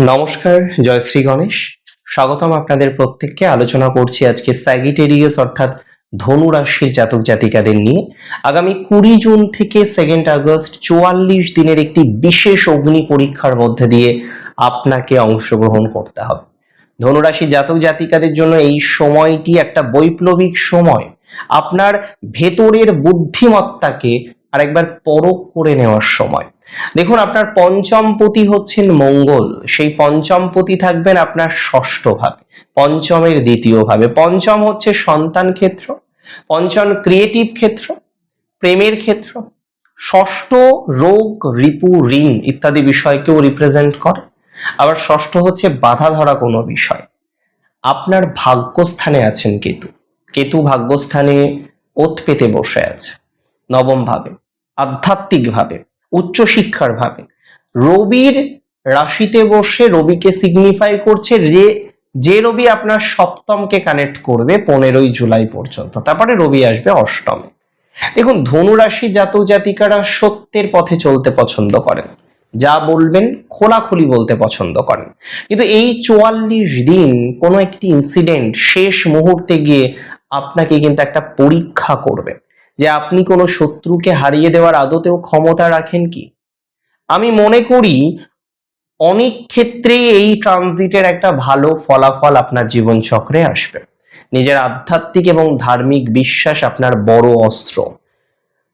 নমস্কার, জয় শ্রী গণেশ। স্বাগতম আপনাদের প্রত্যেককে। আলোচনা করছি আজকে স্যাগিটেরিয়াস অর্থাৎ ধনু রাশির জাতক জাতিকাদের নিয়ে। আগামী 20 জুন থেকে 2 আগস্ট 44 দিনের একটি বিশেষ অগ্নি পরীক্ষার মধ্যে দিয়ে আপনাকে অংশগ্রহণ করতে হবে। ধনুরাশি জাতক জাতিকাদের জন্য এই সময়টি একটা বৈপ্লবিক সময়। আপনার ভেতরের বুদ্ধিমত্তাকে আরেকবার পরখ করে নেওয়ার সময়। দেখুন, আপনার পঞ্চমপতি হচ্ছেন মঙ্গল। সেই পঞ্চমপতি থাকবেন আপনার ষষ্ঠ ভাবে, পঞ্চমের দ্বিতীয় ভাবে। পঞ্চম হচ্ছে সন্তান ক্ষেত্র, পঞ্চম ক্রিয়েটিভ ক্ষেত্র, প্রেমের ক্ষেত্র। ষষ্ঠ রোগ, রিপু, ঋণ ইত্যাদি বিষয়কেও রিপ্রেজেন্ট করে। আবার ষষ্ঠ হচ্ছে বাধা ধরা কোনো বিষয়। আপনার ভাগ্যস্থানে আছেন কেতু। কেতু ভাগ্যস্থানে ওত পেতে বসে আছে নবম ভাবে, আধ্যাত্মিক ভাবে, উচ্চশিক্ষার ভাবে। রবির রাশিতে বসে রবিকে সিগনিফাই করছে যে রবি আপনার সপ্তমকে কানেক্ট করবে 15ই জুলাই পর্যন্ত, তারপরে রবি আসবে অষ্টমে। দেখুন, ধনু রাশি জাতক জাতিকারা সত্যের পথে চলতে পছন্দ করেন, যা বলবেন খোলাখুলি বলতে পছন্দ করেন। কিন্তু এই 44 দিন কোনো একটি ইনসিডেন্ট শেষ মুহূর্তে গিয়ে আপনাকে কিন্তু একটা পরীক্ষা করবে যে আপনি কোনো শত্রুকে হারিয়ে দেওয়ার আদতেও ক্ষমতা রাখেন কি। আমি মনে করি অনেক ক্ষেত্রেই এই ট্রানজিটের একটা ভালো ফলাফল আপনার জীবন চক্রে আসবে। নিজের আধ্যাত্মিক এবং ধার্মিক বিশ্বাস আপনার বড় অস্ত্র।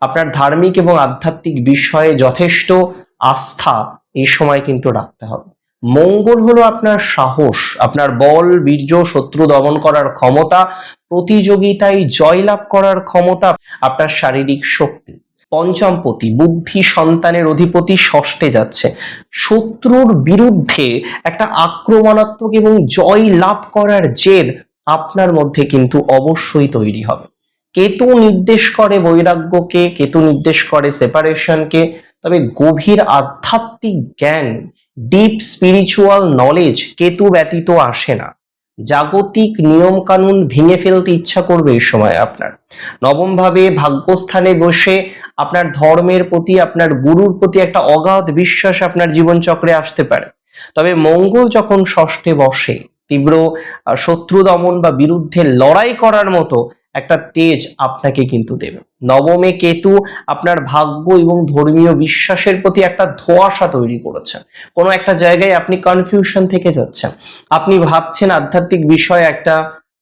আপনার ধার্মিক এবং আধ্যাত্মিক বিষয়ে যথেষ্ট আস্থা এই সময় কিন্তু রাখতে হবে। মঙ্গল হলো আপনার সাহস, আপনার বল, বীর্য, শত্রু দমন করার ক্ষমতা, প্রতিযোগিতায় জয়লাভ করার ক্ষমতা, আপনার শারীরিক শক্তি। পঞ্চমপতি বুদ্ধি, সন্তানের অধিপতি ষষ্ঠে যাচ্ছে। শত্রুর বিরুদ্ধে একটা আক্রমণাত্মক এবং জয় লাভ করার জেদ আপনার মধ্যে কিন্তু অবশ্যই তৈরি হবে। কেতু নির্দেশ করে বৈরাগ্যকে, কেতু নির্দেশ করে সেপারেশনকে। তবে গভীর আধ্যাত্মিক জ্ঞান, ডিপ স্পিরিচুয়াল নলেজ কেতু ব্যতীত আসে না। জাগতিক নিয়ম কানুন ভেঙে ফেলতে ইচ্ছা করবে এই সময় আপনার। নবম ভাবে ভাগ্যস্থানে বসে আপনার ধর্মের প্রতি, আপনার গুরুর প্রতি একটা অগাধ বিশ্বাস আপনার জীবন চক্রে আসতে পারে। তবে মঙ্গল যখন ষষ্ঠে বসে, তীব্র শত্রু দমন বা বিরুদ্ধে লড়াই করার মতো একটা তেজ আপনাকে কিন্তু দেবে। নবমে কেতু আপনার ভাগ্য এবং ধর্মীয় বিশ্বাসের প্রতি একটা ধোঁয়াশা তৈরি করেছে। কোনো একটা জায়গায় আপনি কনফিউশন থেকে যাচ্ছেন, আপনি ভাবছেন আধ্যাত্মিক বিষয়ে একটা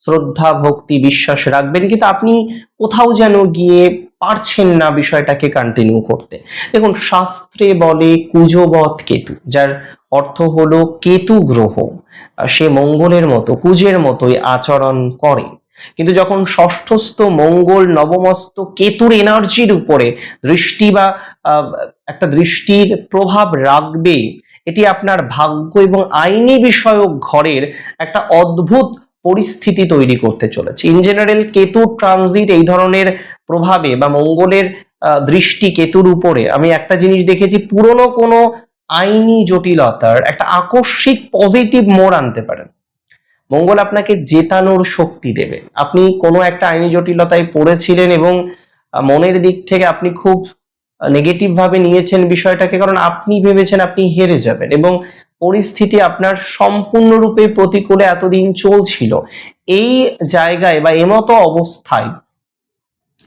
শ্রদ্ধা, ভক্তি, বিশ্বাস রাখবেন, কিন্তু আপনি কোথাও যেন গিয়ে পারছেন না বিষয়টাকে কন্টিনিউ করতে। দেখুন, শাস্ত্রে বলে কুজবৎ কেতু, যার অর্থ হলো কেতু গ্রহ সে মঙ্গলের মতো, কুজের মতোই আচরণ করে। কিন্তু যখন ষষ্ঠস্থ মঙ্গল নবমস্থ কেতুর এনার্জির উপরে দৃষ্টি বা একটা দৃষ্টির প্রভাব রাখবে, এটি আপনার ভাগ্য এবং আইনি বিষয়ক ঘরের একটা অদ্ভুত পরিস্থিতি তৈরি করতে চলেছে। ইন জেনারেল কেতু ট্রানজিট এই ধরনের প্রভাবে বা মঙ্গলের দৃষ্টি কেতুর উপরে আমি একটা জিনিস দেখেছি, পুরনো কোনো আইনি জটিলতার একটা আকস্মিক পজিটিভ মোড় আনতে পারেন। মঙ্গল আপনাকে জেতানোর শক্তি দেবে। আপনি কোনো একটা আইনি জটিলতায় পড়েছিলেন এবং মনের দিক থেকে আপনি খুব নেগেটিভ ভাবে নিয়েছেন বিষয়টাকে, কারণ আপনি ভেবেছেন আপনি হেরে যাবেন এবং পরিস্থিতি আপনার সম্পূর্ণরূপে প্রতিকূলে এতদিন চলছিল। এই জায়গায় বা এমতো অবস্থায়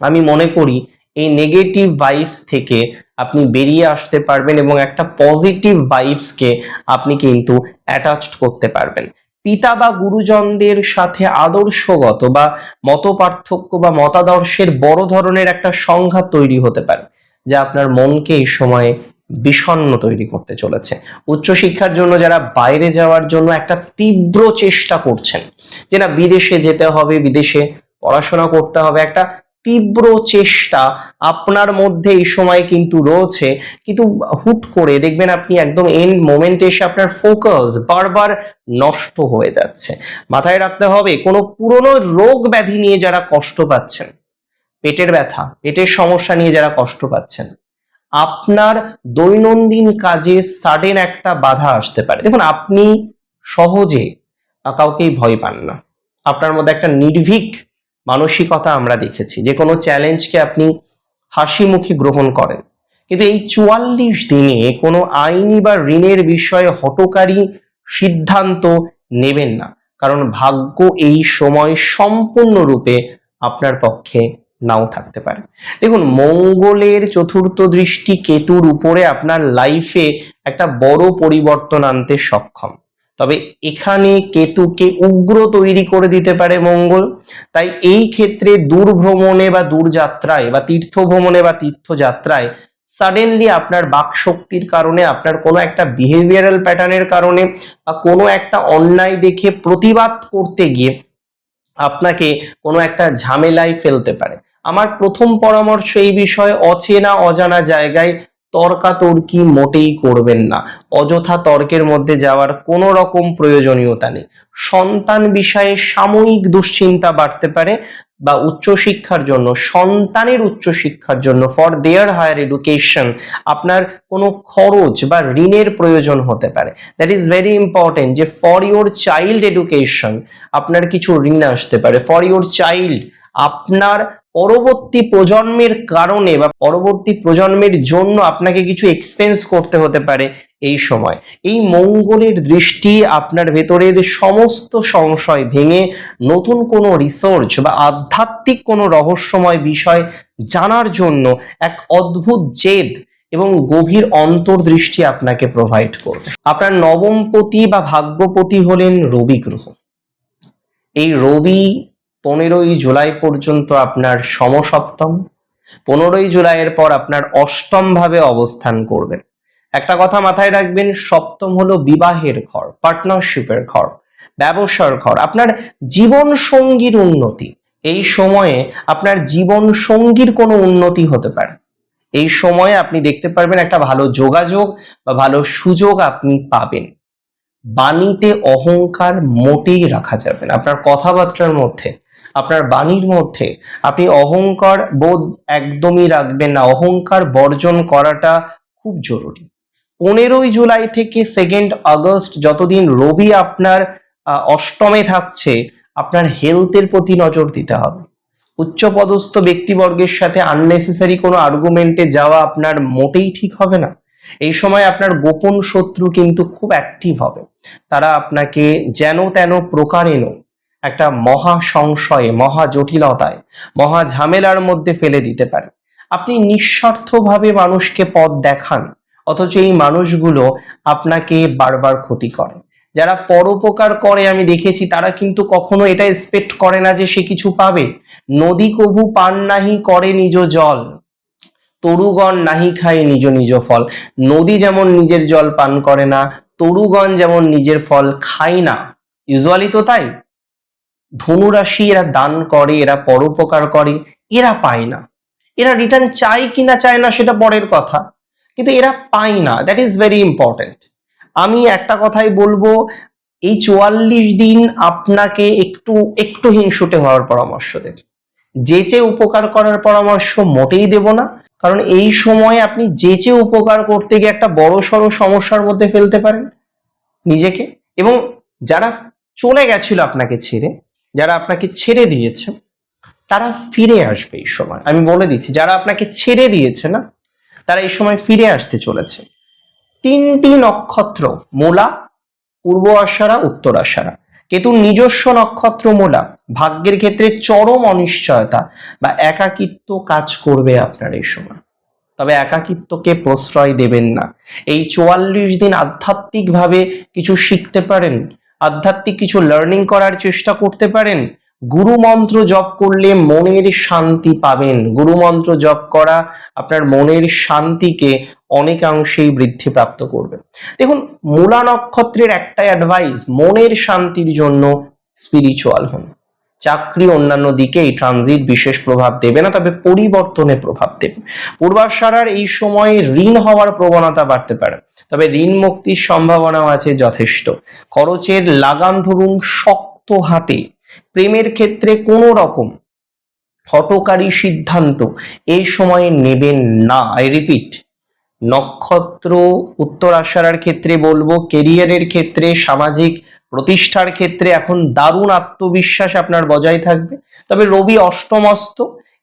আমি মনে করি এই নেগেটিভ ভাইবস থেকে আপনি বেরিয়ে আসতে পারবেন এবং একটা পজিটিভ ভাইবসকে আপনি কিন্তু অ্যাটাচড করতে পারবেন। পিতা বা গুরুজনদের সাথে আদর্শগত বা মত পার্থক্য বা মতাদর্শের বড় ধরনের একটা সংঘাত তৈরি হতে পারে, যা আপনার মনকে এই সময়ে বিষণ্ণ তৈরি করতে চলেছে। উচ্চশিক্ষার জন্য যারা বাইরে যাওয়ার জন্য একটা তীব্র চেষ্টা করছেন যে না বিদেশে যেতে হবে, বিদেশে পড়াশোনা করতে হবে, একটা তীব্র চেষ্টা আপনার মধ্যে এই সময় কিন্তু রয়েছে, কিন্তু হুট করে দেখবেন আপনি একদম এন্ড মোমেন্টে এসে আপনার ফোকাস বারবার নষ্ট হয়ে যাচ্ছে। মাথায় রাখতে হবে, কোনো পুরনো রোগ ব্যাধি নিয়ে যারা কষ্ট পাচ্ছেন, পেটের ব্যথা, পেটের সমস্যা নিয়ে যারা কষ্ট পাচ্ছেন, আপনার দৈনন্দিন কাজে সাডেন একটা বাধা আসতে পারে। দেখুন, আপনি সহজে কাউকেই ভয় পান না। আপনার মধ্যে একটা নির্ভীক মানসিকতা আমরা দেখেছি, যে কোনো চ্যালেঞ্জকে আপনি হাসি মুখে গ্রহণ করেন। কিন্তু এই 44 দিনে কোনো আইনি বা ঋণের বিষয়ে হঠকারী সিদ্ধান্ত নেবেন না, কারণ ভাগ্য এই সময় সম্পূর্ণরূপে আপনার পক্ষে নাও থাকতে পারে। দেখুন, মঙ্গলের চতুর্থ দৃষ্টি কেতুর উপরে আপনার লাইফে একটা বড় পরিবর্তন আনতে সক্ষম, তবে এখানে কেতুকে উগ্র তৈরি করে দিতে পারে মঙ্গল। তাই এই ক্ষেত্রে দূর ভ্রমণে বা দূরযাত্রায় বা তীর্থ ভ্রমণে বা তীর্থযাত্রায় সাডেনলি আপনার বাক শক্তির কারণে, আপনার কোনো একটা বিহেভিয়ারাল প্যাটার্নের কারণে বা কোনো একটা অন্যায় দেখে প্রতিবাদ করতে গিয়ে আপনাকে কোনো একটা ঝামেলায় ফেলতে পারে। আমার প্রথম পরামর্শ এই বিষয়ে, অচেনা অজানা জায়গায় তর্কাতর্কি মোটেই করবেন না, অযথা তর্কের মধ্যে যাওয়ার কোনো রকম প্রয়োজনীয়তা নেই। সন্তান বিষয়ে সাময়িক দুশ্চিন্তা বাড়তে পারে, বা উচ্চশিক্ষার জন্য, সন্তানের উচ্চশিক্ষার জন্য, ফর দেয়ার হায়ার এডুকেশন আপনার কোনো খরচ বা ঋণের প্রয়োজন হতে পারে। দ্যাট ইজ ভেরি ইম্পর্টেন্ট যে ফর ইউর চাইল্ড এডুকেশন আপনার কিছু ঋণ আসতে পারে। ফর ইউর চাইল্ড, আপনার পরবর্তী প্রজন্মের কারণে বা পরবর্তী প্রজন্মের জন্য আপনাকে কিছু এক্সপেন্স করতে হতে পারে এই সময়। এই মঙ্গলের দৃষ্টি আপনার ভেতরের সমস্ত সংশয় ভেঙে নতুন কোনো রিসার্চ বা আধ্যাত্মিক কোনো রহস্যময় বিষয় জানার জন্য এক অদ্ভুত জেদ এবং গভীর অন্তর্দৃষ্টি আপনাকে প্রোভাইড করবে। আপনার নবমপতি বা ভাগ্যপতি হলেন রবি গ্রহ। এই রবি 15ই জুলাই পর্যন্ত আপনার সমসপ্তম, 15ই জুলাইয়ের পর আপনার অষ্টম ভাবে অবস্থান করবেন। একটা কথা মাথায় রাখবেন, সপ্তম হলো বিবাহের ঘর, পার্টনারশিপের ঘর, ব্যবসার ঘর, আপনার জীবন সঙ্গীর উন্নতি। এই সময়ে আপনার জীবন সঙ্গীর কোনো উন্নতি হতে পারে। এই সময়ে আপনি দেখতে পারবেন একটা ভালো যোগাযোগ বা ভালো সুযোগ আপনি পাবেন। বাণীতে অহংকার মোটেই রাখা যাবে না। আপনার কথাবার্তার মধ্যে, আপনার বাণীর মধ্যে আপনি অহংকার বোধ একদমই রাখবেন না। অহংকার বর্জন করাটা খুব জরুরি। 15ই জুলাই থেকে 2 আগস্ট যতদিন রবি আপনার অষ্টমে থাকছে, আপনার হেলথের প্রতি নজর দিতে হবে। উচ্চপদস্থ ব্যক্তিবর্গের সাথে আননেসেসারি কোনো আর্গুমেন্টে যাওয়া আপনার মোটেই ঠিক হবে না। এই সময় আপনার গোপন শত্রু কিন্তু খুব অ্যাক্টিভ হবে। তারা আপনাকে যেন তেন প্রকারেণ একটা মহা সংশয়ে, মহা জটিলতায়, মহা ঝামেলার মধ্যে ফেলে দিতে পারে। আপনি নিঃস্বার্থভাবে মানুষকে পথ দেখান, অথচ এই মানুষগুলো আপনাকে বারবার ক্ষতি করে। যারা পরোপকার করে আমি দেখেছি, তারা কিন্তু কখনো এটা এক্সপেক্ট করে না যে সে কিছু পাবে। নদী কভু পান নাহি করে নিজ জল, তরুগণ নাহি খায় নিজ নিজ ফল। নদী যেমন নিজের জল পান করে না, তরুগণ যেমন নিজের ফল খায় না। ইউজুয়ালি তো তাই। ধনুরাশি এরা দান করে, এরা পরোপকার করে, এরা পায় না। এরা রিটার্ন চায় কিনা চায় না সেটা পরের কথা, কিন্তু এরা পায় না। That is very important. আমি একটা কথাই বলবো, এই 44 দিন আপনাকে একটু একটু হিংসুটে হওয়ার পরামর্শ দেব। যেচে উপকার করার পরামর্শ মোটেই দেব না, কারণ এই সময় আপনি যেচে উপকার করতে গিয়ে একটা বড় সড় সমস্যার মধ্যে ফেলতে পারেন নিজেকে। এবং যারা চলে গেছিল আপনাকে ছেড়ে, যারা আপনাকে ছেড়ে দিয়েছে, তারা ফিরে আসবে এই সময়। আমি বলে দিচ্ছি, যারা আপনাকে ছেড়ে দিয়েছে না, তারা এই সময় ফিরে আসতে চলেছে। 3টি নক্ষত্র, মূলা, পূর্ব আষাঢ়া, উত্তর আষাঢ়া, কেতুর নিজস্ব নক্ষত্র মূলা, ভাগ্যের ক্ষেত্রে চরম অনিশ্চয়তা বা একাকিত্ব কাজ করবে আপনার এই সময়। তবে একাকিত্বকে প্রশ্রয় দেবেন না। এই 44 দিন আধ্যাত্মিকভাবে কিছু শিখতে পারেন, আধ্যাত্মিক কিছু লার্নিং করার চেষ্টা করতে পারেন। গুরু মন্ত্র জপ করলে মনের শান্তি পাবেন। গুরু মন্ত্র জপ করা আপনার মনের শান্তিকে অনেকাংশেই বৃদ্ধি প্রাপ্ত করবে। দেখুন, মূলা নক্ষত্রের একটাই অ্যাডভাইস, মনের শান্তির জন্য স্পিরিচুয়াল হন। চাকরি অন্যান্য দিকে এই ট্রানজিট বিশেষ প্রভাব দেবে না, তবে পরিবর্তনে প্রভাব দেবে। পূর্বাষাঢ়ার এই সময়ে ঋণ হওয়ার প্রবণতা বাড়তে পারে, তবে ঋণ মুক্তির সম্ভাবনাও আছে যথেষ্ট। খরচের লাগাম ধরুন শক্ত হাতে। প্রেমের ক্ষেত্রে কোনো রকম হঠকারী সিদ্ধান্ত এই সময়ে নেবেন না। আই রিপিট, নক্ষত্র উত্তর আষাঢ়ার ক্ষেত্রে বলবো, কেরিয়ারের ক্ষেত্রে, সামাজিক প্রতিষ্ঠার ক্ষেত্রে এখন দারুণ আত্মবিশ্বাস আপনার বজায় থাকবে। তবে রবি অষ্টমস্ত,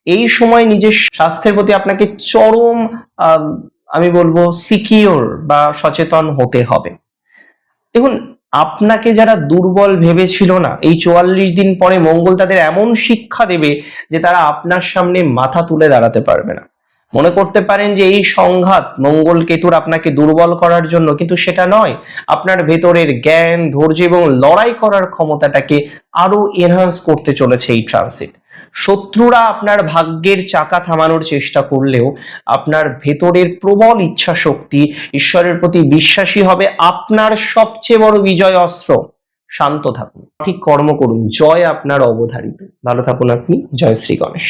এই সময় নিজের স্বাস্থ্যের প্রতি আপনাকে চরম আমি বলবো সিকিওর বা সচেতন হতে হবে। দেখুন, আপনাকে যারা দুর্বল ভেবেছিল না, এই 44 দিন পরে মঙ্গল তাদের এমন শিক্ষা দেবে যে তারা আপনার সামনে মাথা তুলে দাঁড়াতে পারবে না। মনে করতে পারেন যে এই সংঘাত মঙ্গল কেতুর আপনাকে দুর্বল করার জন্য, কিন্তু সেটা নয়। আপনার ভেতরের জ্ঞান, ধৈর্য এবং লড়াই করার ক্ষমতাটাকে আরো এনহান্স করতে চলেছে এই ট্রানজিট। শত্রুরা আপনার ভাগ্যের চাকা থামানোর চেষ্টা করলেও আপনার ভেতরের প্রবল ইচ্ছা শক্তি, ঈশ্বরের প্রতি বিশ্বাসী হবে আপনার সবচেয়ে বড় বিজয় অস্ত্র। শান্ত থাকুন, ঠিক কর্ম করুন, জয় আপনার অবধারিত। ভালো থাকুন আপনি। জয় শ্রী গণেশ।